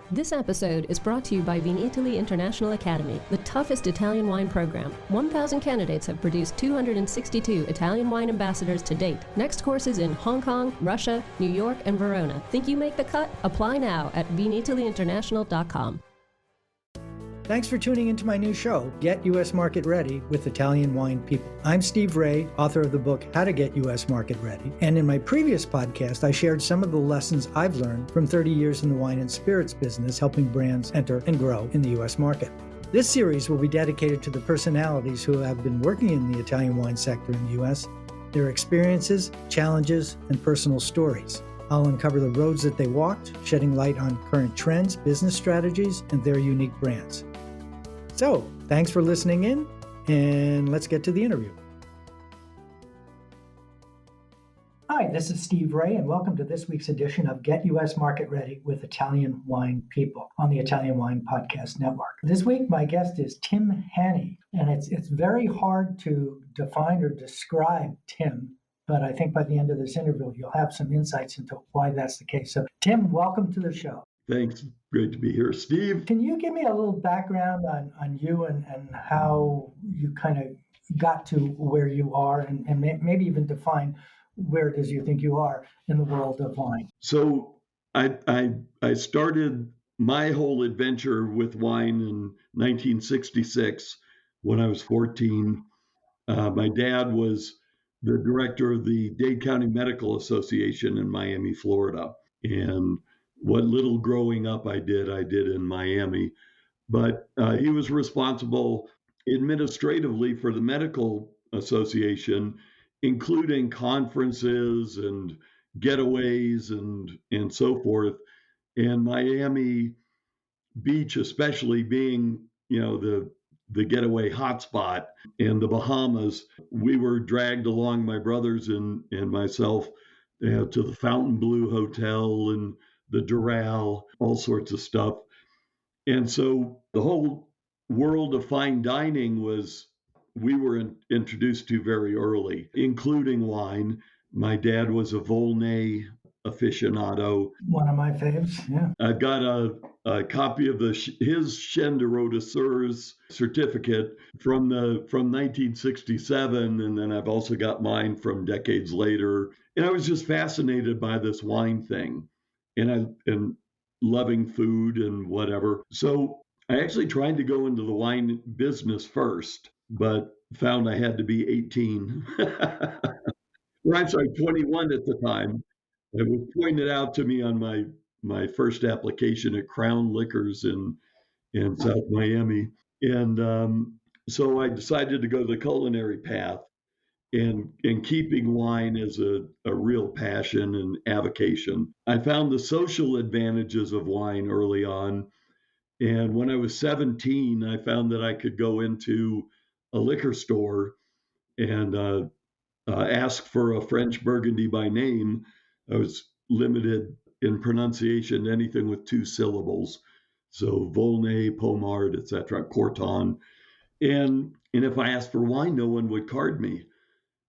This episode is brought to you by Vinitaly International Academy, the toughest Italian wine program. 1,000 candidates have produced 262 Italian wine ambassadors to date. Next courses in Hong Kong, Russia, New York, and Verona. Think you make the cut? Apply now at vinitalyinternational.com. Thanks for tuning into my new show, Get U.S. Market Ready with Italian Wine People. I'm Steve Raye, author of the book, How to Get U.S. Market Ready. And in my previous podcast, I shared some of the lessons I've learned from 30 years in the wine and spirits business, helping brands enter and grow in the U.S. market. This series will be dedicated to the personalities who have been working in the Italian wine sector in the U.S., their experiences, challenges, and personal stories. I'll uncover the roads that they walked, shedding light on current trends, business strategies, and their unique brands. So, thanks for listening in, and let's get to the interview. Hi, this is Steve Raye, and welcome to this week's edition of Get U.S. Market Ready with Italian Wine People on the Italian Wine Podcast Network. This week, my guest is Tim Hanni, and it's very hard to define or describe Tim, but I think by the end of this interview, you'll have some insights into why that's the case. So, Tim, welcome to the show. Thanks. Great to be here, Steve. Can you give me a little background on you and how you kind of got to where you are and maybe even define where it is you think you are in the world of wine? So I started my whole adventure with wine in 1966 when I was 14. My dad was the director of the Dade County Medical Association in Miami, Florida. And what little growing up I did in Miami. But he was responsible administratively for the medical association, including conferences and getaways and so forth. And Miami Beach, especially being, the getaway hotspot, and the Bahamas, we were dragged along, my brothers and myself, to the Fontainebleau Hotel and the Doral, all sorts of stuff. And so the whole world of fine dining we were introduced to very early, including wine. My dad was a Volnay aficionado. One of my faves, yeah. I've got a copy of his Chêne de Rôdisseurs certificate from 1967, and then I've also got mine from decades later. And I was just fascinated by this wine thing. And loving food and whatever. So I actually tried to go into the wine business first, but found I had to be 18. Or I'm sorry, 21 at the time. It was pointed out to me on my first application at Crown Liquors in South Miami. And so I decided to go the culinary path. And keeping wine as a real passion and avocation. I found the social advantages of wine early on. And when I was 17, I found that I could go into a liquor store and ask for a French Burgundy by name. I was limited in pronunciation to anything with 2 syllables. So Volnay, Pommard, etc., Corton. And if I asked for wine, no one would card me.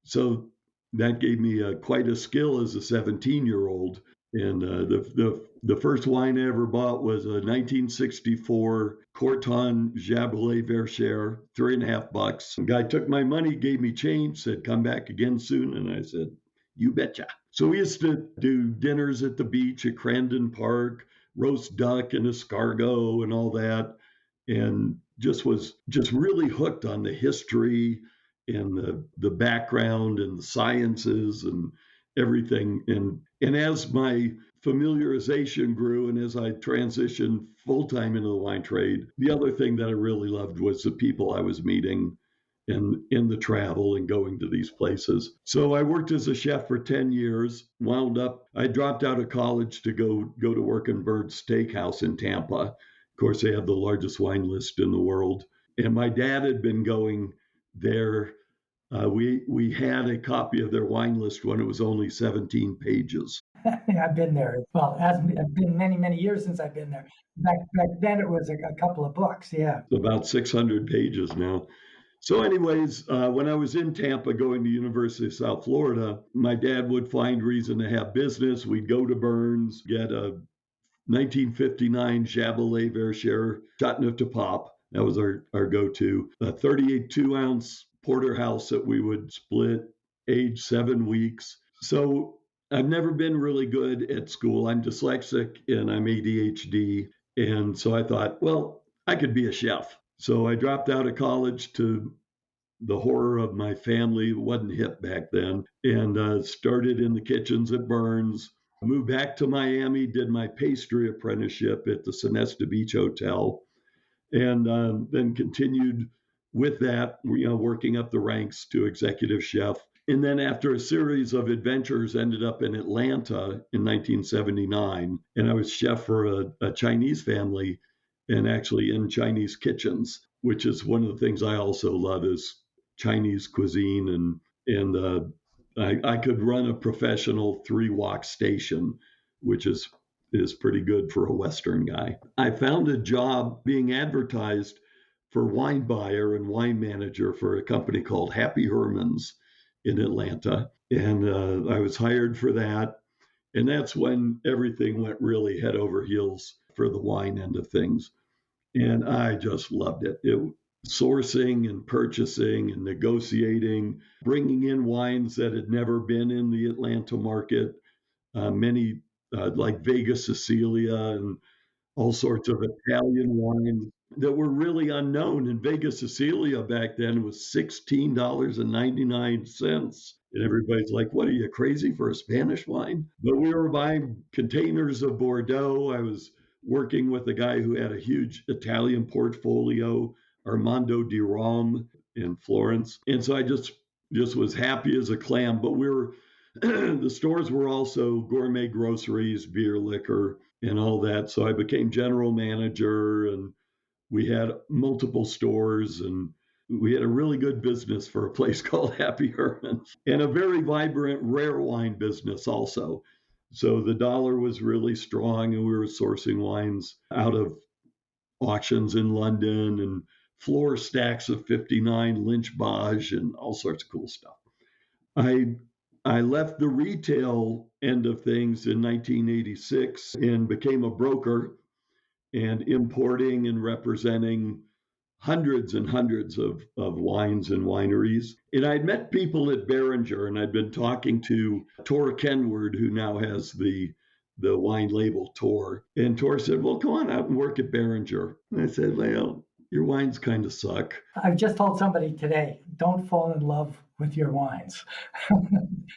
So that gave me quite a skill as a 17-year-old. And the first wine I ever bought was a 1964 Corton Jablé Verchères, $3.50. The guy took my money, gave me change, said, "Come back again soon." And I said, "You betcha." So we used to do dinners at the beach at Crandon Park, roast duck and escargot and all that. And was really hooked on the history and the background and the sciences and everything. And as my familiarization grew and as I transitioned full-time into the wine trade, the other thing that I really loved was the people I was meeting and in the travel and going to these places. So I worked as a chef for 10 years, I dropped out of college to go to work in Bird's Steakhouse in Tampa. Of course, they have the largest wine list in the world. And my dad had been going there. We had a copy of their wine list when it was only 17 pages. I've been there. Well, it's been many, many years since I've been there. Back then it was a couple of books, yeah. It's about 600 pages now. So anyways, when I was in Tampa going to University of South Florida, my dad would find reason to have business. We'd go to Burns, get a 1959 Chateauneuf Verchères Chateauneuf de Pop. That was our go-to. A 38 2-ounce porterhouse that we would split, age 7 weeks. So I've never been really good at school. I'm dyslexic and I'm ADHD. And so I thought, well, I could be a chef. So I dropped out of college to the horror of my family. It wasn't hip back then, and started in the kitchens at Burns. Moved back to Miami, did my pastry apprenticeship at the Sonesta Beach Hotel, and then continued with that, working up the ranks to executive chef. And then after a series of adventures, ended up in Atlanta in 1979, and I was chef for a Chinese family, and actually in Chinese kitchens, which is one of the things I also love is Chinese cuisine, and I could run a professional 3-wok station, which is pretty good for a Western guy. I found a job being advertised for wine buyer and wine manager for a company called Happy Herman's in Atlanta, and I was hired for that. And that's when everything went really head over heels for the wine end of things. And I just loved it. Sourcing and purchasing and negotiating, bringing in wines that had never been in the Atlanta market, many like Vega Sicilia and all sorts of Italian wines that were really unknown. And Vega Sicilia back then was $16.99. And everybody's like, what are you, crazy for a Spanish wine? But we were buying containers of Bordeaux. I was working with a guy who had a huge Italian portfolio, Armando di Rome in Florence. And so I just was happy as a clam. But we were the stores were also gourmet groceries, beer, liquor, and all that. So I became general manager, and we had multiple stores, and we had a really good business for a place called Happy Herman's, and a very vibrant rare wine business also. So the dollar was really strong, and we were sourcing wines out of auctions in London and floor stacks of 59 Lynch Bage and all sorts of cool stuff. I left the retail end of things in 1986 and became a broker and importing and representing hundreds and hundreds of wines and wineries. And I'd met people at Beringer, and I'd been talking to Tor Kenward, who now has the wine label Tor. And Tor said, well, come on out and work at Beringer. And I said, well, your wines kind of suck. I've just told somebody today, don't fall in love with your wines.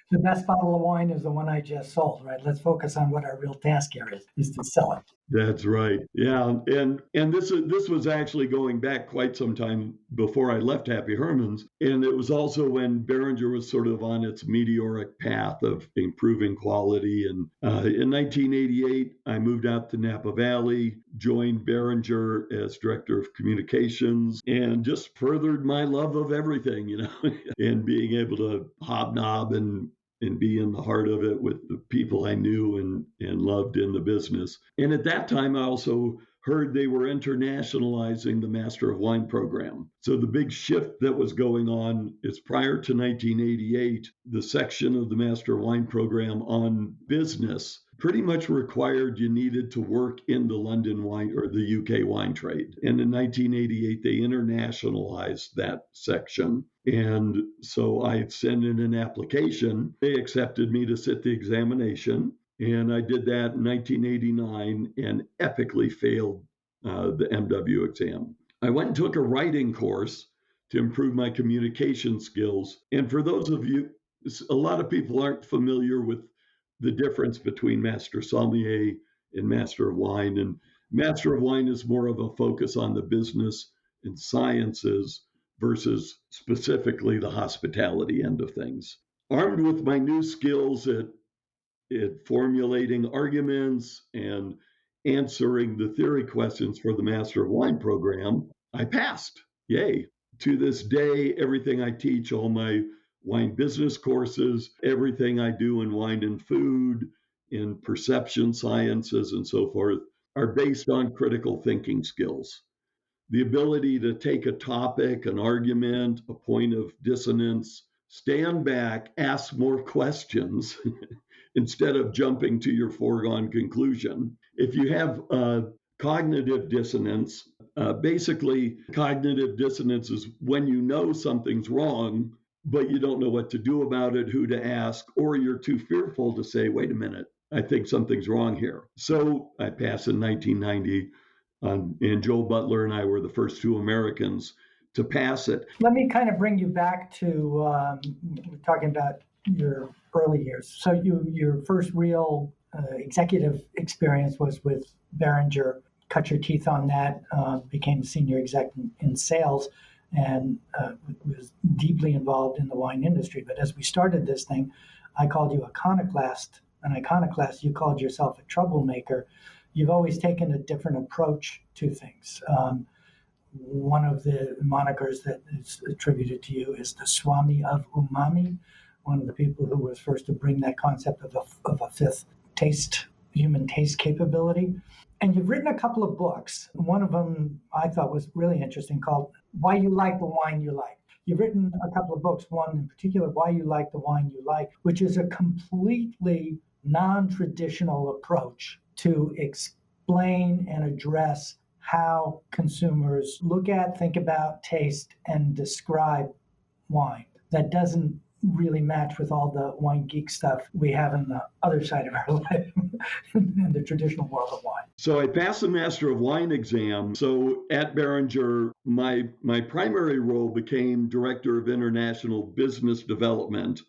The best bottle of wine is the one I just sold, right? Let's focus on what our real task here is to sell it. That's right. Yeah. And this was actually going back quite some time before I left Happy Herman's. And it was also when Beringer was sort of on its meteoric path of improving quality. And in 1988, I moved out to Napa Valley, joined Beringer as director of communications, and just furthered my love of everything, and being able to hobnob and be in the heart of it with the people I knew and loved in the business. And at that time, I also heard they were internationalizing the Master of Wine program. So the big shift that was going on is prior to 1988, the section of the Master of Wine program on business pretty much required you needed to work in the London wine or the UK wine trade. And in 1988, they internationalized that section. And so I sent in an application. They accepted me to sit the examination. And I did that in 1989 and epically failed the MW exam. I went and took a writing course to improve my communication skills. And for those of you, a lot of people aren't familiar with the difference between Master Sommelier and Master of Wine. And Master of Wine is more of a focus on the business and sciences versus specifically the hospitality end of things. Armed with my new skills at formulating arguments and answering the theory questions for the Master of Wine program, I passed. Yay. To this day, everything I teach, all my wine business courses, everything I do in wine and food, in perception sciences and so forth, are based on critical thinking skills. The ability to take a topic, an argument, a point of dissonance, stand back, ask more questions, instead of jumping to your foregone conclusion. If you have cognitive dissonance, basically, cognitive dissonance is when you know something's wrong, but you don't know what to do about it, who to ask, or you're too fearful to say, wait a minute, I think something's wrong here. So I passed in 1990, and Joe Butler and I were the first two Americans to pass it. Let me kind of bring you back to talking about your early years. So your first real executive experience was with Beringer. Cut your teeth on that, became senior exec in sales, and was deeply involved in the wine industry. But as we started this thing, I called you an iconoclast. You called yourself a troublemaker. You've always taken a different approach to things. One of the monikers that is attributed to you is the Swami of Umami, one of the people who was first to bring that concept of a fifth taste, human taste capability. And you've written a couple of books. One of them I thought was really interesting, called Why You Like the Wine You Like. You've written a couple of books, one in particular, Why You Like the Wine You Like, which is a completely non-traditional approach to explain and address how consumers look at, think about, taste, and describe wine. That doesn't really match with all the wine geek stuff we have on the other side of our life in the traditional world of wine. So I passed the Master of Wine exam. So at Beringer, my primary role became Director of International Business Development,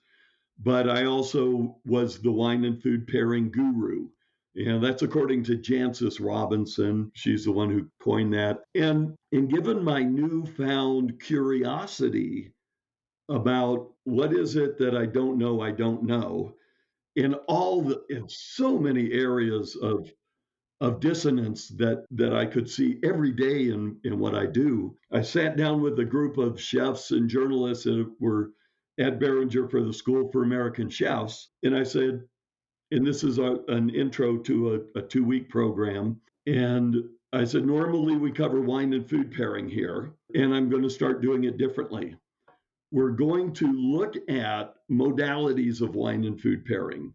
but I also was the wine and food pairing guru. And that's according to Jancis Robinson. She's the one who coined that. And given my newfound curiosity about what is it that I don't know, in so many areas of dissonance that I could see every day in what I do. I sat down with a group of chefs and journalists that were at Beringer for the School for American Chefs. And I said, and this is an intro to a 2-week program. And I said, normally we cover wine and food pairing here, and I'm going to start doing it differently. We're going to look at modalities of wine and food pairing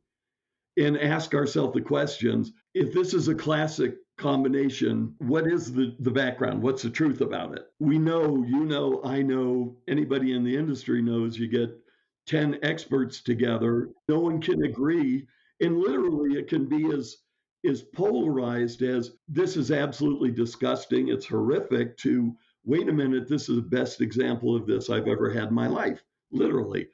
and ask ourselves the questions. If this is a classic combination, what is the background? What's the truth about it? We know, I know, anybody in the industry knows, you get 10 experts together, no one can agree. And literally it can be as polarized as this is absolutely disgusting, it's horrific, to wait a minute, this is the best example of this I've ever had in my life, literally.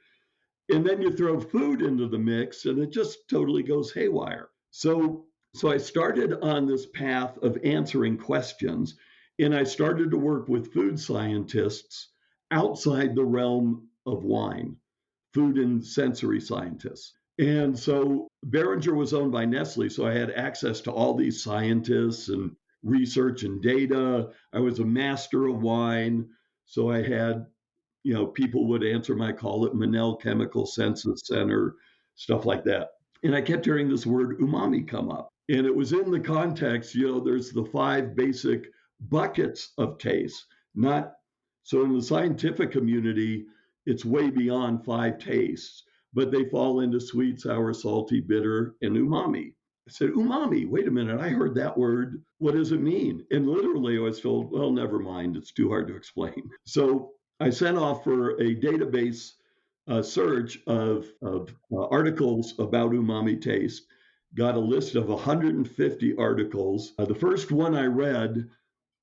And then you throw food into the mix and it just totally goes haywire. So I started on this path of answering questions, and I started to work with food scientists outside the realm of wine, food and sensory scientists. And so Beringer was owned by Nestle, so I had access to all these scientists and research and data. I was a master of wine, so I had, people would answer my call at Manel Chemical Senses Center, stuff like that. And I kept hearing this word umami come up. And it was in the context, there's the 5 basic buckets of taste. So in the scientific community, it's way beyond 5 tastes, but they fall into sweet, sour, salty, bitter, and umami. I said, umami, wait a minute, I heard that word. What does it mean? And literally I was told, well, never mind, it's too hard to explain. So I sent off for a database search of articles about umami taste, got a list of 150 articles. The first one I read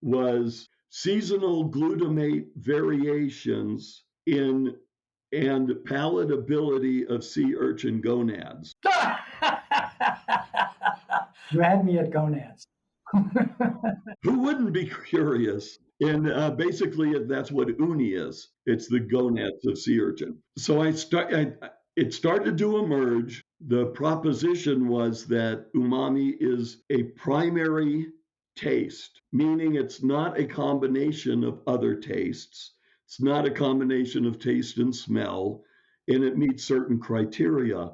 was seasonal glutamate variations in and palatability of sea urchin gonads. You had me at gonads. Who wouldn't be curious? And basically, that's what uni is. It's the gonads of sea urchin. So it started to emerge. The proposition was that umami is a primary taste, meaning it's not a combination of other tastes. It's not a combination of taste and smell, and it meets certain criteria.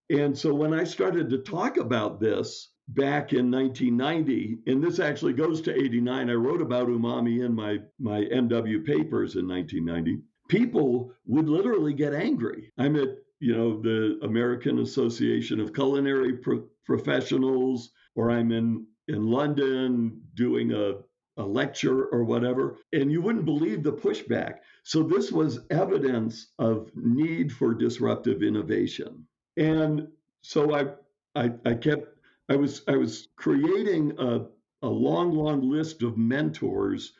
And so when I started to talk about this back in 1990, and this actually goes to 89, I wrote about umami in my MW papers in 1990, people would literally get angry. the American Association of Culinary Professionals, or I'm in London doing a lecture or whatever, and you wouldn't believe the pushback. So this was evidence of need for disruptive innovation. And so I was creating a long list of mentors,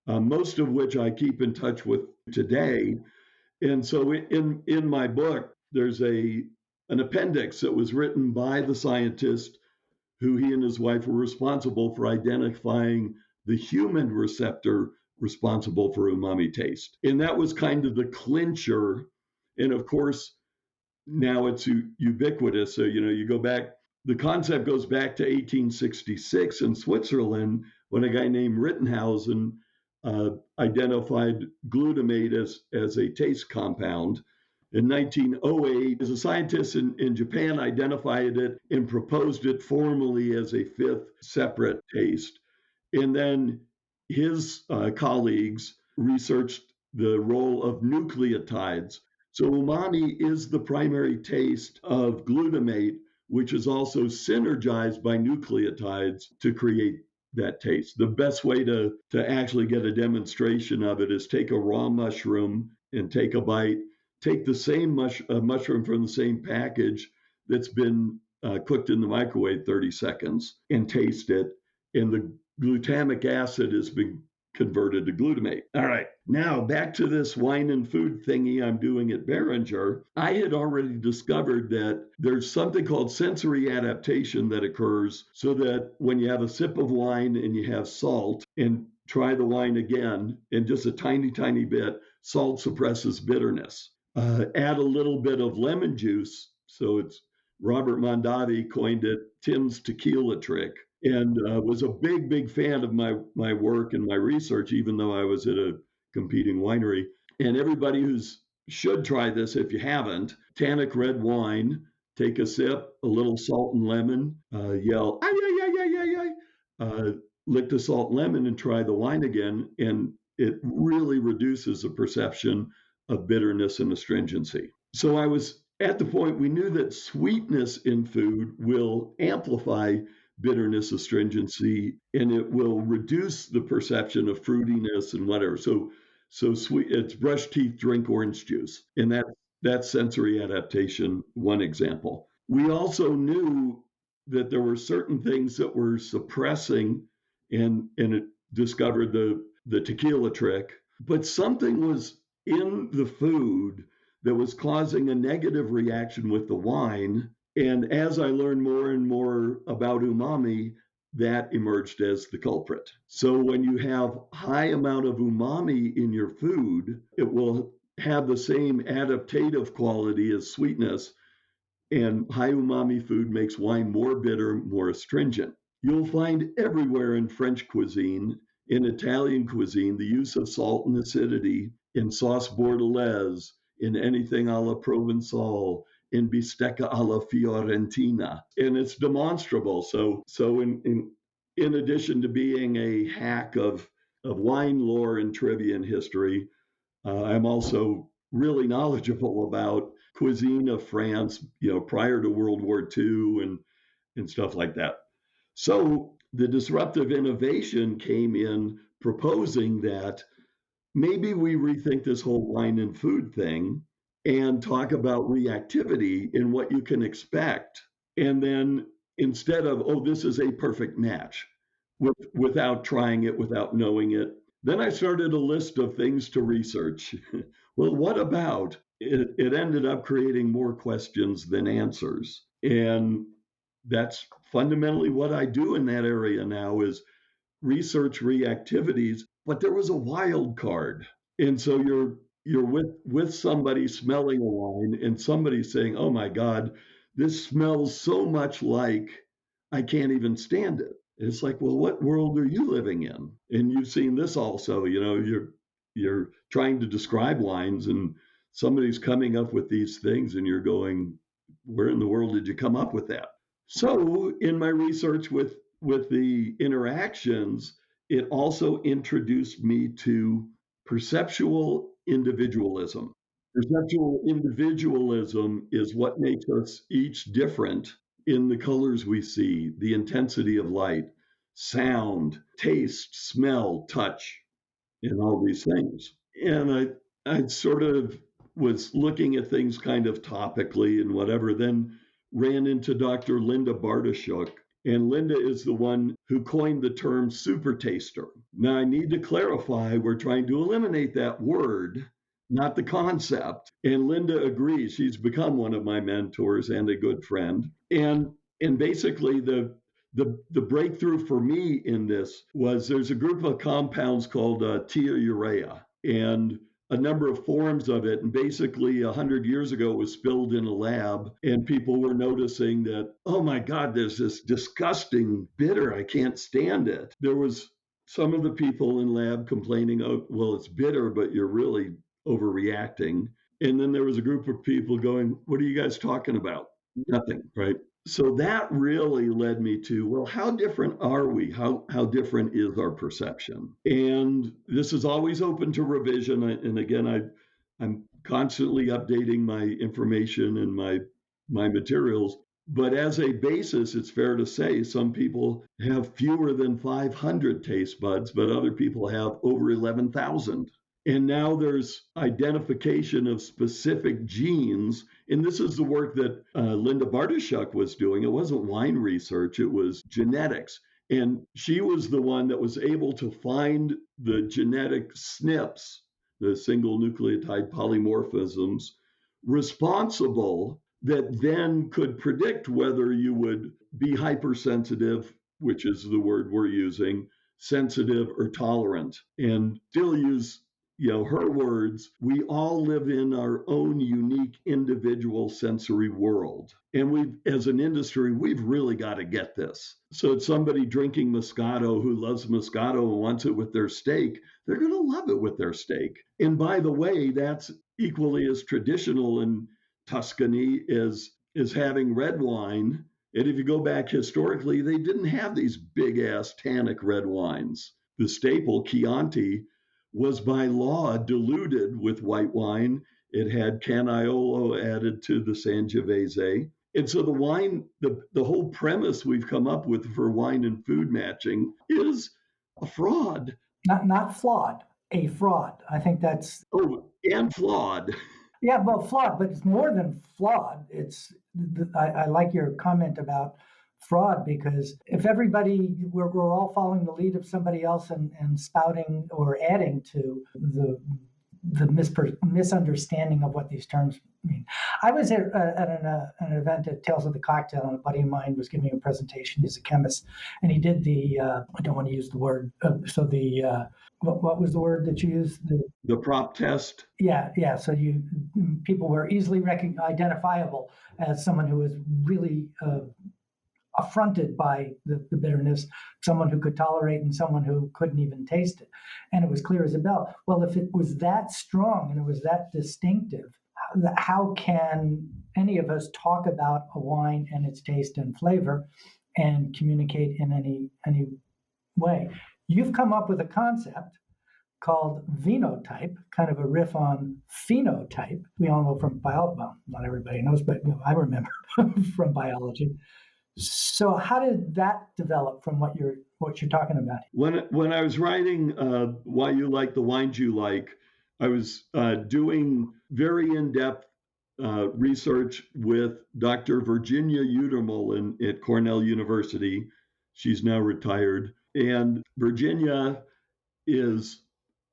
most of which I keep in touch with today. And so in my book, there's an appendix that was written by the scientist who he and his wife were responsible for identifying the human receptor responsible for umami taste. And that was kind of the clincher. And of course, now it's ubiquitous. So, you go back, the concept goes back to 1866 in Switzerland when a guy named Rittenhausen identified glutamate as a taste compound. In 1908, as a scientist in Japan identified it and proposed it formally as a fifth separate taste. And then his colleagues researched the role of nucleotides. So umami is the primary taste of glutamate, which is also synergized by nucleotides to create that taste. The best way to actually get a demonstration of it is take a raw mushroom and take a bite. Take the same mushroom from the same package that's been cooked in the microwave 30 seconds and taste it. And the glutamic acid has been converted to glutamate. All right, now back to this wine and food thingy I'm doing at Beringer. I had already discovered that there's something called sensory adaptation that occurs so that when you have a sip of wine and you have salt and try the wine again, and just a tiny bit, salt suppresses bitterness. Add a little bit of lemon juice. So it's Robert Mondavi coined it Tim's tequila trick, and was a big fan of my work and my research, even though I was at a competing winery. And everybody should try this if you haven't. Tannic red wine, take a sip, a little salt and lemon, yell, ay, ay, ay, ay, ay, ay. Lick the salt and lemon and try the wine again. And it really reduces the perception of bitterness and astringency. So I was at the point we knew that sweetness in food will amplify bitterness, astringency, and it will reduce the perception of fruitiness and whatever. So sweet, it's brush teeth, drink orange juice. And that's sensory adaptation, one example. We also knew that there were certain things that were suppressing, and it discovered the tequila trick, but something was in the food that was causing a negative reaction with the wine. And as I learned more and more about umami, that emerged as the culprit. So when you have high amount of umami in your food, it will have the same adaptative quality as sweetness. And high umami food makes wine more bitter, more astringent. You'll find everywhere in French cuisine, in Italian cuisine, the use of salt and acidity in sauce bordelaise, in anything a la Provençal, in bistecca alla Fiorentina, and it's demonstrable. So in addition to being a hack of wine lore and trivia and history, I'm also really knowledgeable about cuisine of France, prior to World War II and stuff like that. So the disruptive innovation came in proposing that maybe we rethink this whole wine and food thing and talk about reactivity and what you can expect. And then instead of, oh, this is a perfect match, without trying it, without knowing it, then I started a list of things to research. Well, what about? It ended up creating more questions than answers. And that's fundamentally what I do in that area now is research reactivities. But there was a wild card. And so you're with somebody smelling a wine and somebody saying, oh my God, this smells so much like I can't even stand it. It's like, well, what world are you living in? And you've seen this also, you're trying to describe wines and somebody's coming up with these things and you're going, where in the world did you come up with that? So in my research with the interactions, it also introduced me to perceptual individualism. Perceptual individualism is what makes us each different in the colors we see, the intensity of light, sound, taste, smell, touch, and all these things. And I sort of was looking at things kind of topically and whatever, then ran into Dr. Linda Bartoshuk. And Linda is the one who coined the term super taster. Now, I need to clarify, we're trying to eliminate that word, not the concept. And Linda agrees. She's become one of my mentors and a good friend. And basically the breakthrough for me in this was there's a group of compounds called urea, and a number of forms of it. And basically, 100 years ago, it was spilled in a lab, and people were noticing that, oh my God, there's this disgusting bitter. I can't stand it. There was some of the people in lab complaining, oh, well, it's bitter, but you're really overreacting. And then there was a group of people going, what are you guys talking about? Nothing, right? So that really led me to, well, how different are we? How different is our perception? And this is always open to revision. And again, I'm constantly updating my information and my materials. But as a basis, it's fair to say some people have fewer than 500 taste buds, but other people have over 11,000. And now there's identification of specific genes. And this is the work that Linda Bartoshuk was doing. It wasn't wine research, it was genetics. And she was the one that was able to find the genetic SNPs, the single nucleotide polymorphisms, responsible that then could predict whether you would be hypersensitive, which is the word we're using, sensitive or tolerant, and still use her words, we all live in our own unique individual sensory world. And we've, as an industry, we've really got to get this. So it's somebody drinking Moscato who loves Moscato and wants it with their steak, they're going to love it with their steak. And by the way, that's equally as traditional in Tuscany as having red wine. And if you go back historically, they didn't have these big ass tannic red wines. The staple, Chianti, was by law diluted with white wine. It had Canaiolo added to the Sangiovese. And so the wine, the whole premise we've come up with for wine and food matching is a fraud. Not flawed, a fraud. I think that's... Oh, and flawed. Yeah, well, flawed, but it's more than flawed. I like your comment about fraud, because if everybody, we're all following the lead of somebody else and spouting or adding to the misunderstanding of what these terms mean. I was at an event at Tales of the Cocktail, and a buddy of mine was giving a presentation. He's a chemist, and he did I don't want to use the word, what was the word that you used? The prop test. Yeah. So people were easily identifiable as someone who was really affronted by the bitterness, someone who could tolerate and someone who couldn't even taste it. And it was clear as a bell. Well, if it was that strong and it was that distinctive, how can any of us talk about a wine and its taste and flavor and communicate in any way? You've come up with a concept called phenotype, kind of a riff on phenotype. We all know from biology, well, not everybody knows, but I remember from biology. So how did that develop from what you're talking about? When I was writing Why You Like the Wines You Like, I was doing very in-depth research with Dr. Virginia Utermühl at Cornell University. She's now retired. And Virginia is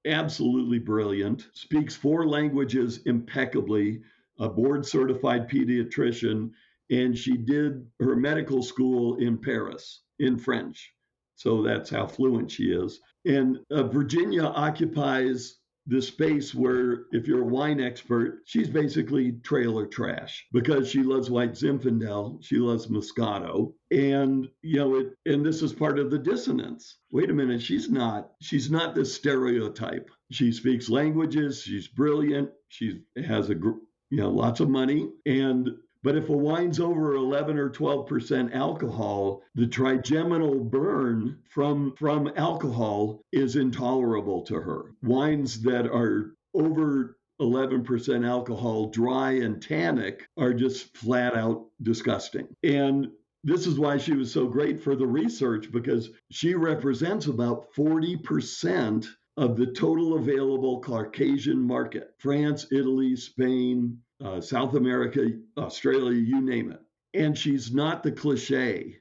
absolutely brilliant, speaks 4 languages impeccably, a board-certified pediatrician, and she did her medical school in Paris in French. So that's how fluent she is. And Virginia occupies the space where, if you're a wine expert, she's basically trailer trash, because she loves White Zinfandel, she loves Moscato, and and this is part of the dissonance. Wait a minute, she's not this stereotype. She speaks languages, she's brilliant, she has lots of money, but if a wine's over 11 or 12% alcohol, the trigeminal burn from alcohol is intolerable to her. Wines that are over 11% alcohol, dry and tannic, are just flat out disgusting. And this is why she was so great for the research, because she represents about 40% of the total available Caucasian market: France, Italy, Spain, South America, Australia, you name it. And she's not the cliche.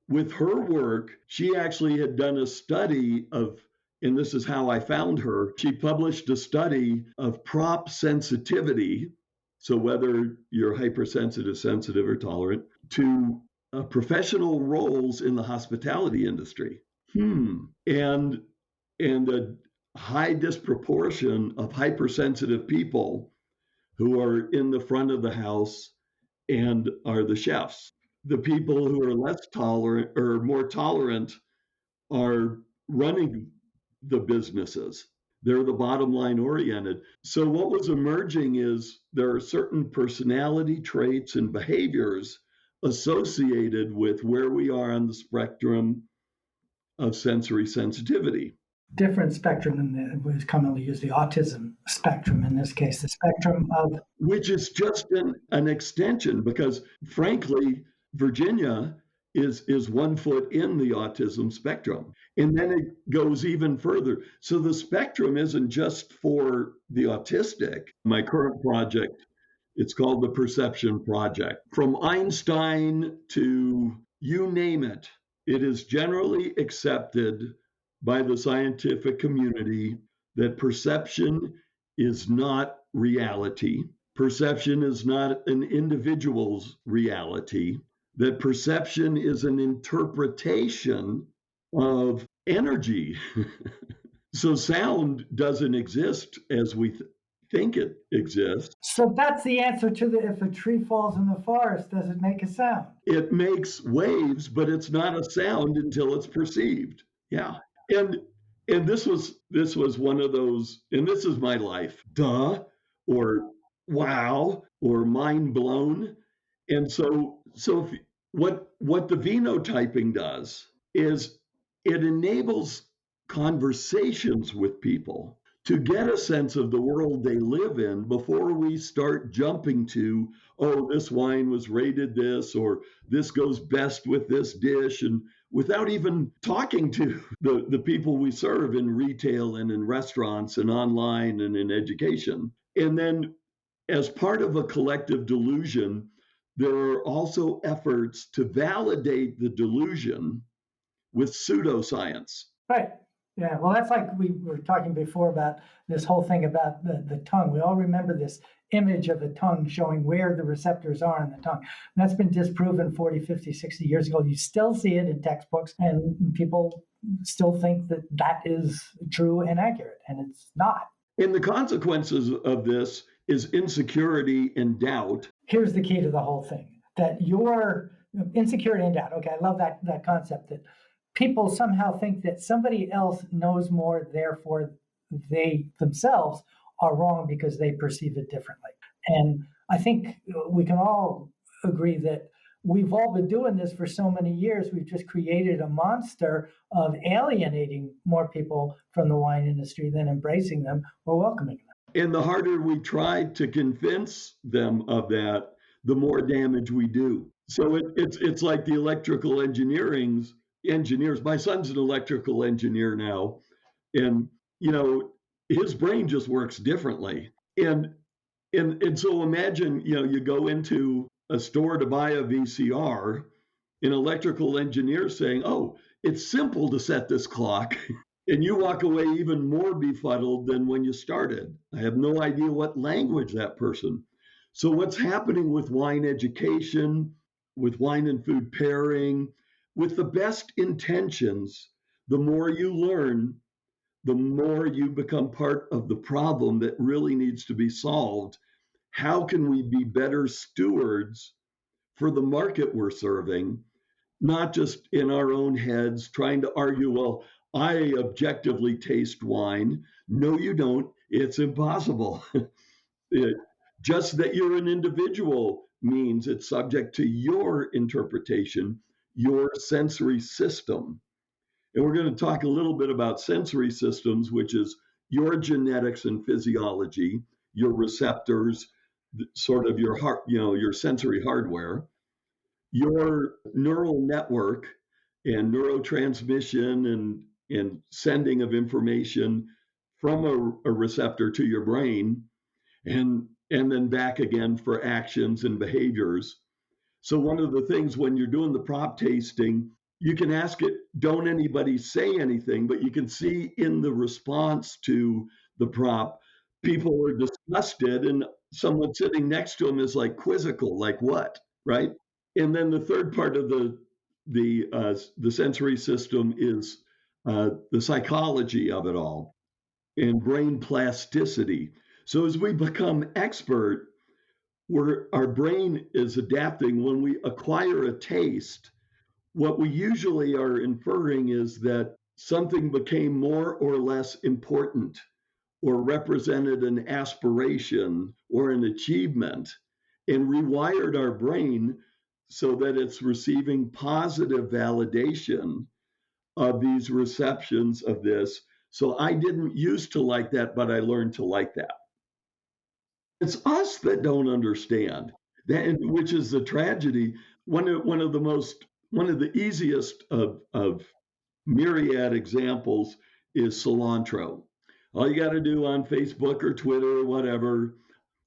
With her work, she actually had done a study of, and this is how I found her. She published a study of prop sensitivity. So whether you're hypersensitive, sensitive, or tolerant to professional roles in the hospitality industry. And a high disproportion of hypersensitive people who are in the front of the house and are the chefs. The people who are less tolerant or more tolerant are running the businesses. They're the bottom line oriented. So what was emerging is there are certain personality traits and behaviors associated with where we are on the spectrum of sensory sensitivity. Different spectrum than was commonly used, the autism spectrum in this case, the spectrum of... Which is just an extension, because frankly, Virginia is 1 foot in the autism spectrum. And then it goes even further. So the spectrum isn't just for the autistic. My current project, it's called the Perception Project. From Einstein to you name it, it is generally accepted by the scientific community that perception is not reality. Perception is not an individual's reality. That perception is an interpretation of energy. So sound doesn't exist as we think it exists. So that's the answer to if a tree falls in the forest, does it make a sound? It makes waves, but it's not a sound until it's perceived. Yeah. And this was one of those, and this is my life, duh, or wow, or mind blown. And so what the phenotyping does is it enables conversations with people to get a sense of the world they live in before we start jumping to, oh, this wine was rated this, or this goes best with this dish, and without even talking to the people we serve in retail and in restaurants and online and in education. And then as part of a collective delusion, there are also efforts to validate the delusion with pseudoscience. Right. Yeah, well, that's like we were talking before about this whole thing about the tongue. We all remember this image of the tongue showing where the receptors are in the tongue. And that's been disproven 40, 50, 60 years ago. You still see it in textbooks, and people still think that that is true and accurate, and it's not. And the consequences of this is insecurity and doubt. Here's the key to the whole thing, that your insecurity and doubt. Okay, I love that concept, that people somehow think that somebody else knows more, therefore they themselves are wrong because they perceive it differently. And I think we can all agree that we've all been doing this for so many years. We've just created a monster of alienating more people from the wine industry than embracing them or welcoming them. And the harder we try to convince them of that, the more damage we do. So it's like the electrical engineers. My son's an electrical engineer now, and his brain just works differently. And so imagine, you go into a store to buy a VCR, an electrical engineer saying, "Oh, it's simple to set this clock." And you walk away even more befuddled than when you started. I have no idea what language that person. So what's happening with wine education, with wine and food pairing, with the best intentions, the more you learn, the more you become part of the problem that really needs to be solved. How can we be better stewards for the market we're serving, not just in our own heads trying to argue, well, I objectively taste wine. No, you don't. It's impossible. Just that you're an individual means it's subject to your interpretation, your sensory system. And we're going to talk a little bit about sensory systems, which is your genetics and physiology, your receptors, sort of your heart, your sensory hardware, your neural network and neurotransmission and sending of information from a receptor to your brain and then back again for actions and behaviors. So one of the things when you're doing the prop tasting, you can ask it, don't anybody say anything, but you can see in the response to the prop, people are disgusted and someone sitting next to them is like quizzical, like what, right? And then the third part of the sensory system is the psychology of it all and brain plasticity. So as we become expert, our brain is adapting. When we acquire a taste, what we usually are inferring is that something became more or less important or represented an aspiration or an achievement and rewired our brain so that it's receiving positive validation of these receptions of this. So I didn't used to like that, but I learned to like that. It's us that don't understand that, which is the tragedy. One of the easiest of myriad examples is cilantro. All you got to do on Facebook or Twitter or whatever,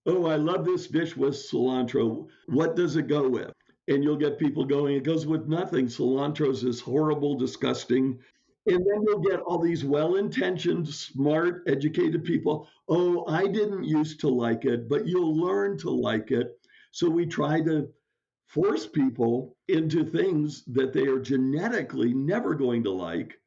oh, I love this dish with cilantro. What does it go with? And you'll get people going, it goes with nothing. Cilantro's this horrible, disgusting. And then you'll get all these well intentioned, smart, educated people. Oh, I didn't used to like it, but you'll learn to like it. So we try to force people into things that they are genetically never going to like.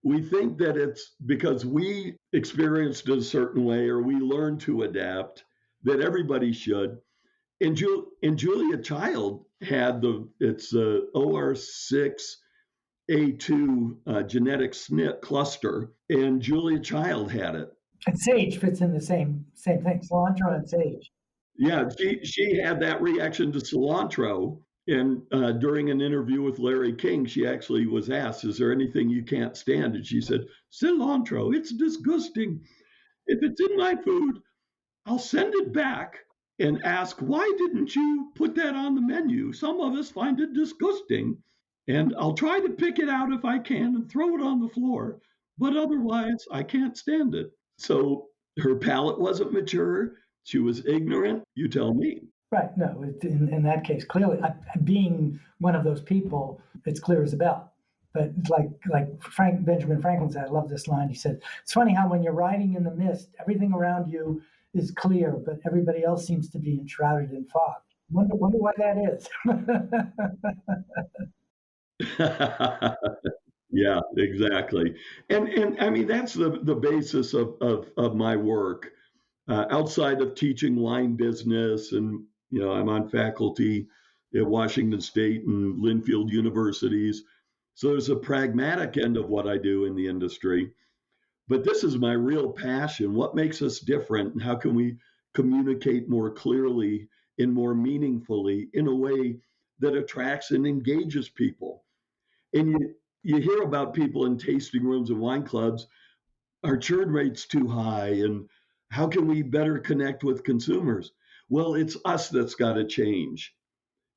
We think that it's because we experienced it a certain way or we learned to adapt that everybody should. And Julia Child had it's OR6A2 genetic SNP cluster, and Julia Child had it. And sage fits in the same thing, cilantro and sage. Yeah, she had that reaction to cilantro. And during an interview with Larry King, she actually was asked, is there anything you can't stand? And she said, cilantro, it's disgusting. If it's in my food, I'll send it back and ask, why didn't you put that on the menu? Some of us find it disgusting. And I'll try to pick it out if I can and throw it on the floor. But otherwise, I can't stand it. So her palate wasn't mature. She was ignorant. You tell me. Right. No, in that case, clearly, being one of those people, it's clear as a bell. But like Benjamin Franklin said, I love this line. He said, it's funny how when you're riding in the mist, everything around you is clear, but everybody else seems to be enshrouded in fog. Wonder why that is. Yeah, exactly. And I mean, that's the basis of my work. Outside of teaching wine business, and I'm on faculty at Washington State and Linfield universities. So there's a pragmatic end of what I do in the industry. But this is my real passion. What makes us different, and how can we communicate more clearly and more meaningfully in a way that attracts and engages people? And you hear about people in tasting rooms and wine clubs, our churn rate's too high, and how can we better connect with consumers? Well, it's us that's got to change.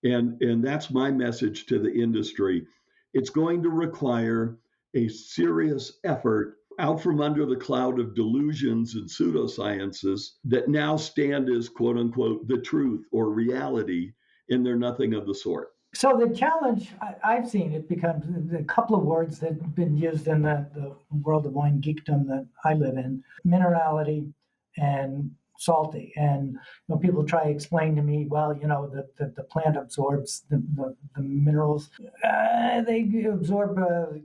And that's my message to the industry. It's going to require a serious effort out from under the cloud of delusions and pseudosciences that now stand as quote unquote the truth or reality, and they're nothing of the sort. So the challenge I've seen, it becomes a couple of words that have been used in the world of wine geekdom that I live in: minerality and salty. And people try to explain to me, well, the plant absorbs the minerals. They absorb a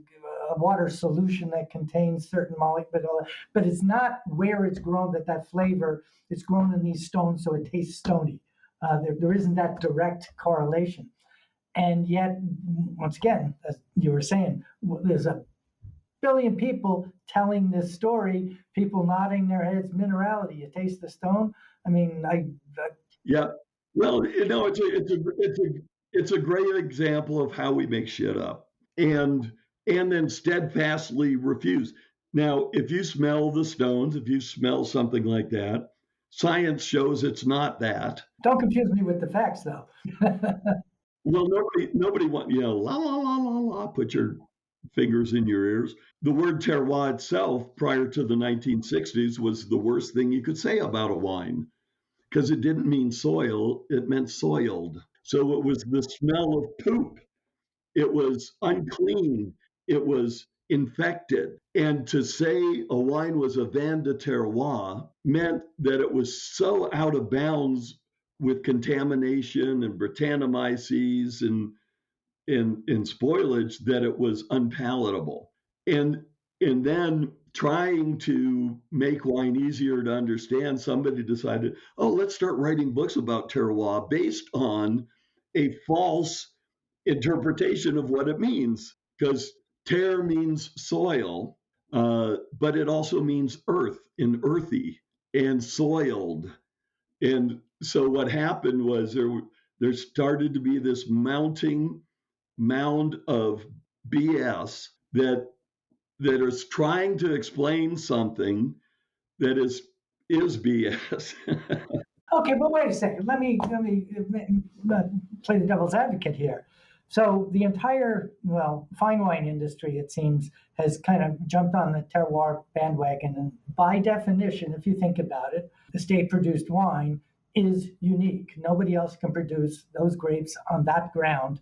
water solution that contains certain molecules, but it's not where it's grown that flavor. It's grown in these stones, so it tastes stony. There isn't that direct correlation. And yet, once again, as you were saying, there's a billion people telling this story, people nodding their heads, minerality, you taste the stone. I mean, Yeah. Well, it's a great example of how we make shit up and then steadfastly refuse. Now, if you smell the stones, if you smell something like that, science shows it's not that. Don't confuse me with the facts, though. Well, nobody want, la la la la la. Put your fingers in your ears. The word terroir itself, prior to the 1960s, was the worst thing you could say about a wine because it didn't mean soil; it meant soiled. So it was the smell of poop. It was unclean. It was infected. And to say a wine was a vin de terroir meant that it was so out of bounds with contamination and Brettanomyces and spoilage that it was unpalatable. And then trying to make wine easier to understand, somebody decided, oh, let's start writing books about terroir based on a false interpretation of what it means. Because terre means soil, but it also means earth and earthy and soiled. And so what happened was there started to be this mounting mound of BS that is trying to explain something that is BS. Okay, but wait a second. Let me play the devil's advocate here. So the entire, well, fine wine industry, it seems, has kind of jumped on the terroir bandwagon. And by definition, if you think about it, estate-produced wine is unique. Nobody else can produce those grapes on that ground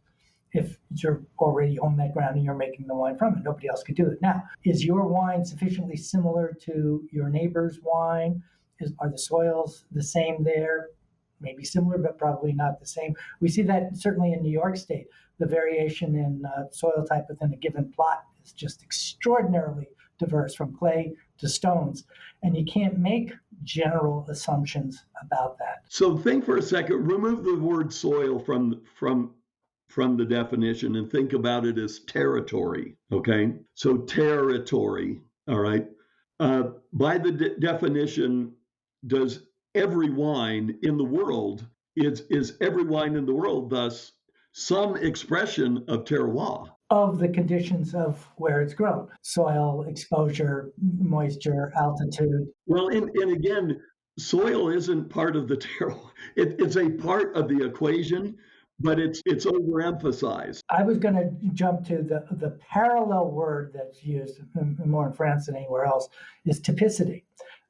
if you're already on that ground and you're making the wine from it. Nobody else could do it. Now, is your wine sufficiently similar to your neighbor's wine? Are the soils the same there? Maybe similar, but probably not the same. We see that certainly in New York State. The variation in soil type within a given plot is just extraordinarily diverse, from clay to stones. And you can't make general assumptions about that. So think for a second, remove the word soil from the definition and think about it as territory, okay? So territory, all right? By the definition, does every wine in the world, is every wine in the world thus some expression of terroir? Of the conditions of where it's grown: soil, exposure, moisture, altitude. Well, and again, soil isn't part of the terroir. It's a part of the equation, but it's overemphasized. I was going to jump to the parallel word that's used more in France than anywhere else is typicity.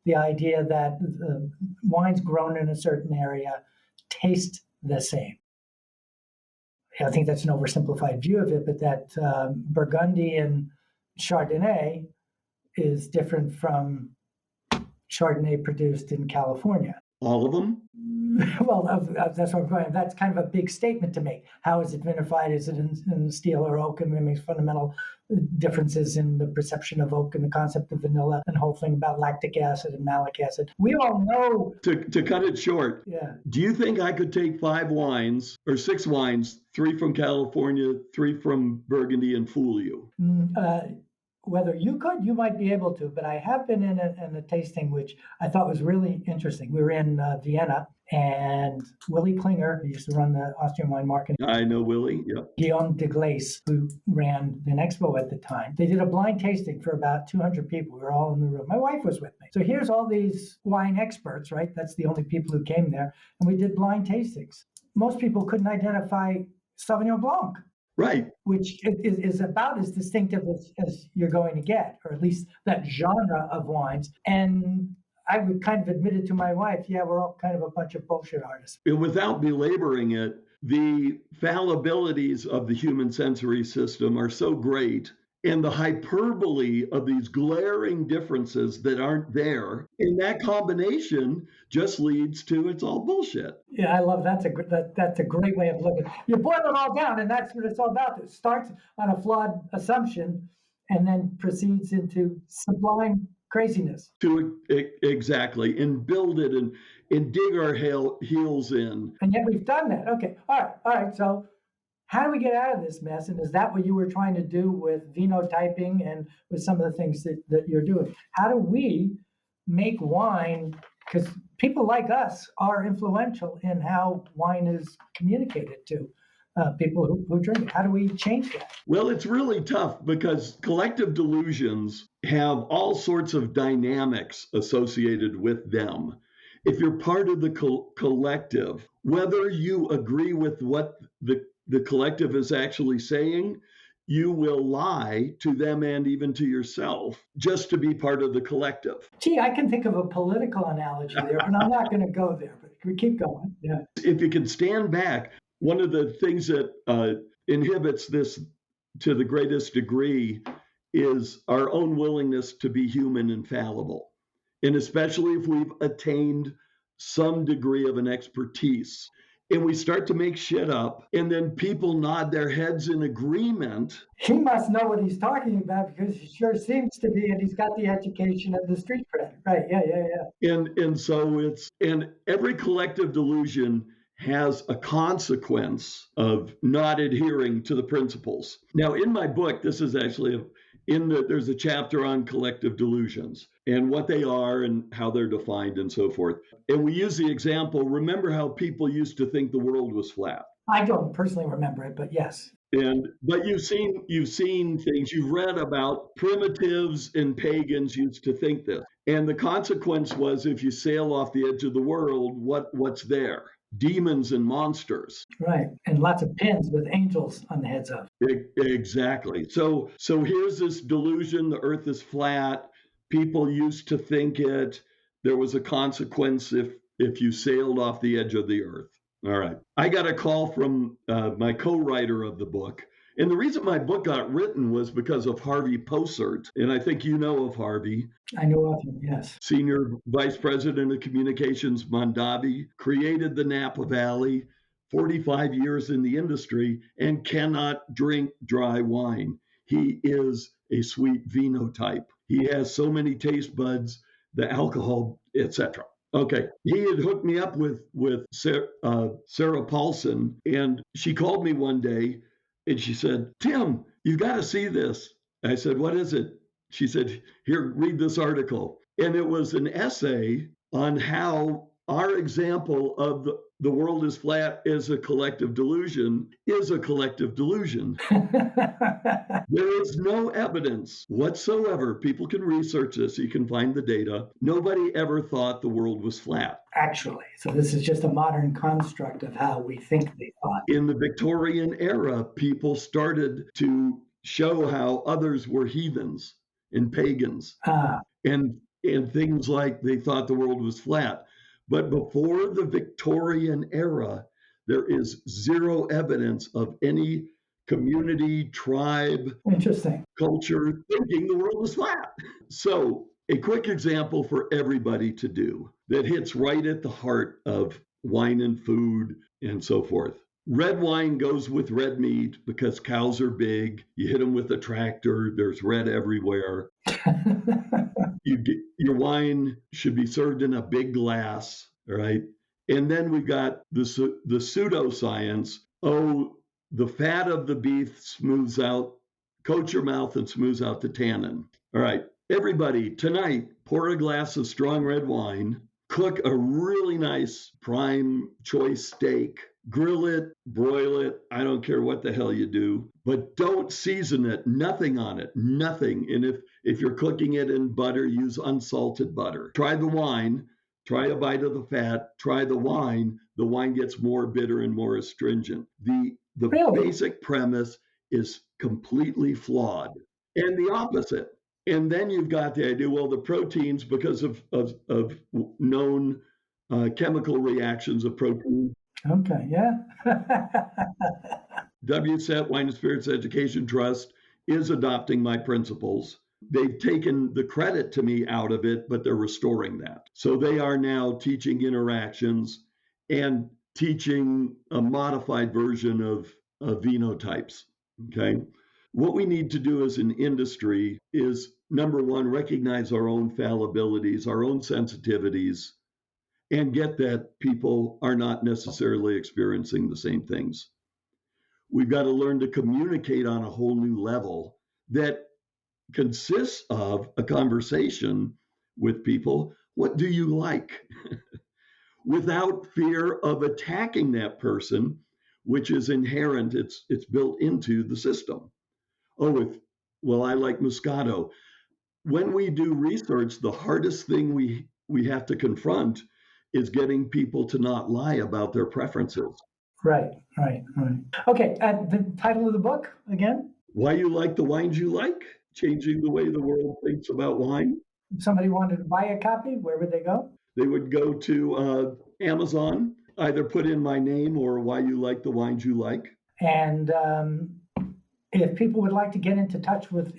The idea that the wines grown in a certain area taste the same. I think that's an oversimplified view of it, but that Burgundy and Chardonnay is different from Chardonnay produced in California. All of them? Well, that's what I'm going. That's kind of a big statement to make. How is it vinified? Is it in steel or oak? And it makes fundamental differences in the perception of oak and the concept of vanilla and the whole thing about lactic acid and malic acid. We all know. To cut it short, yeah. Do you think I could take 5 wines or 6 wines, 3 from California, 3 from Burgundy, and fool you? Whether you could, you might be able to, but I have been in a tasting which I thought was really interesting. We were in Vienna, and Willy Klinger, who used to run the Austrian wine market. I know Willy, yeah. Guillaume de Glace, who ran Vinexpo at the time. They did a blind tasting for about 200 people. We were all in the room. My wife was with me. So here's all these wine experts, right? That's the only people who came there. And we did blind tastings. Most people couldn't identify Sauvignon Blanc. Right. Which is about as distinctive as you're going to get, or at least that genre of wines. And I would kind of admit it to my wife, yeah, we're all kind of a bunch of bullshit artists. Without belaboring it, the fallibilities of the human sensory system are so great, and the hyperbole of these glaring differences that aren't there, and that combination just leads to it's all bullshit. Yeah, I love that's a great way of looking. You boil it all down, and that's what it's all about. It starts on a flawed assumption, and then proceeds into sublime craziness. Exactly, and build it and dig our heels in. And yet we've done that. Okay, all right. So how do we get out of this mess? And is that what you were trying to do with phenotyping and with some of the things that you're doing? How do we make wine? Because people like us are influential in how wine is communicated to people who drink it? How do we change that? Well, it's really tough because collective delusions have all sorts of dynamics associated with them. If you're part of the collective, whether you agree with what the collective is actually saying, you will lie to them and even to yourself just to be part of the collective. Gee, I can think of a political analogy there, but I'm not going to go there. But we keep going. Yeah. If you can stand back, one of the things that inhibits this to the greatest degree is our own willingness to be human and fallible. And especially if we've attained some degree of an expertise and we start to make shit up and then people nod their heads in agreement. He must know what he's talking about because he sure seems to be, and he's got the education and the street cred. Right, yeah. And so and every collective delusion has a consequence of not adhering to the principles. Now, in my book, this is actually there's a chapter on collective delusions and what they are and how they're defined and so forth. And we use the example, remember how people used to think the world was flat. I don't personally remember it, but yes. But you've seen things, you've read about primitives and pagans used to think this. And the consequence was if you sail off the edge of the world, what's there? Demons and monsters. Right. And lots of pins with angels on the heads of. Exactly. So here's this delusion, the earth is flat. People used to think it. There was a consequence if you sailed off the edge of the earth. All right. I got a call from my co-writer of the book. And the reason my book got written was because of Harvey Posert. And I think you know of Harvey. I know of him, yes. Senior Vice President of Communications, Mondavi, created the Napa Valley, 45 years in the industry, and cannot drink dry wine. He is a sweet vino type. He has so many taste buds, the alcohol, etc. Okay, he had hooked me up with Sarah Paulson, and she called me one day, and she said, "Tim, you've got to see this." I said, "What is it?" She said, "Here, read this article." And it was an essay on how our example of the world is flat is a collective delusion is a collective delusion. There is no evidence whatsoever. People can research this. You can find the data. Nobody ever thought the world was flat. Actually. So this is just a modern construct of how we think they thought. In the Victorian era, people started to show how others were heathens and pagans. And things like they thought the world was flat. But before the Victorian era, there is zero evidence of any community, tribe, culture thinking the world was flat. So a quick example for everybody to do that hits right at the heart of wine and food and so forth. Red wine goes with red meat because cows are big. You hit them with a tractor, there's red everywhere. Your wine should be served in a big glass, all right? And then we've got the pseudoscience. Oh, the fat of the beef smooths out, coat your mouth and smooths out the tannin. All right, everybody, tonight, pour a glass of strong red wine, cook a really nice prime choice steak, grill it, broil it, I don't care what the hell you do, but don't season it, nothing on it, nothing. And if you're cooking it in butter, use unsalted butter. Try the wine, try a bite of the fat, try the wine gets more bitter and more astringent. The basic premise is completely flawed. And the opposite. And then you've got the idea, well, the proteins, because of known chemical reactions of protein. Okay, yeah. WSET, Wine and Spirits Education Trust, is adopting my principles. They've taken the credit to me out of it, but they're restoring that. So they are now teaching interactions and teaching a modified version of phenotypes, okay? What we need to do as an industry is, number one, recognize our own fallibilities, our own sensitivities, and get that people are not necessarily experiencing the same things. We've got to learn to communicate on a whole new level that consists of a conversation with people. What do you like? Without fear of attacking that person, which is inherent. It's built into the system. I like Moscato. When we do research, the hardest thing we have to confront is getting people to not lie about their preferences. Right. Okay, the title of the book again? Why You Like the Wines You Like, Changing the Way the World Thinks About Wine. If somebody wanted to buy a copy, where would they go? They would go to Amazon, either put in my name or Why You Like the Wines You Like. And if people would like to get in touch with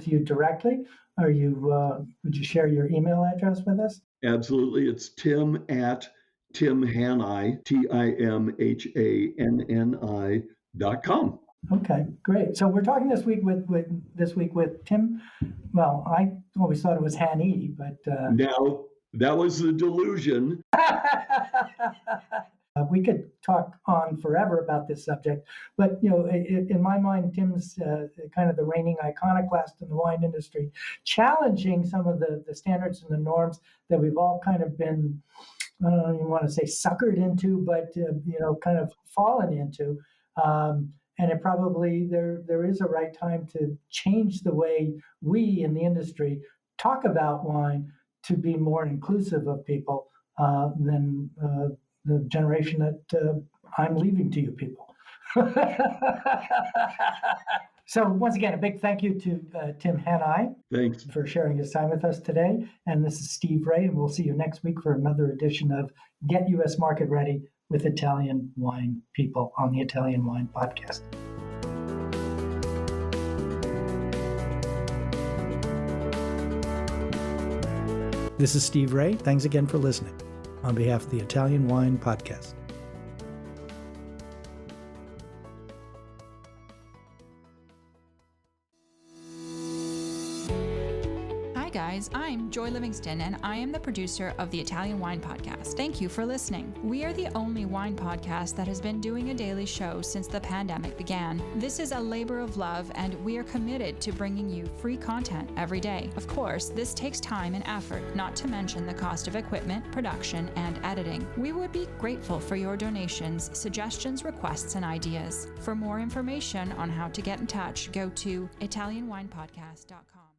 you directly, would you share your email address with us? Absolutely. It's Tim at TimHanni, TimHanni.com. Okay, great. So we're talking this week with Tim. Well, I always thought it was Hanni, but Now that was the delusion. We could talk on forever about this subject, but in my mind, Tim's kind of the reigning iconoclast in the wine industry, challenging some of the standards and the norms that we've all kind of been, I don't even want to say suckered into, but kind of fallen into. And it probably there is a right time to change the way we in the industry talk about wine to be more inclusive of people than the generation that I'm leaving to you people. So once again, a big thank you to Tim Hanni. Thanks for sharing his time with us today. And this is Steve Raye, and we'll see you next week for another edition of Get U.S. Market Ready with Italian Wine People on the Italian Wine Podcast. This is Steve Raye. Thanks again for listening on behalf of the Italian Wine Podcast. Guys, I'm Joy Livingston, and I am the producer of the Italian Wine Podcast. Thank you for listening. We are the only wine podcast that has been doing a daily show since the pandemic began. This is a labor of love, and we are committed to bringing you free content every day. Of course, this takes time and effort, not to mention the cost of equipment, production, and editing. We would be grateful for your donations, suggestions, requests, and ideas. For more information on how to get in touch, go to ItalianWinePodcast.com.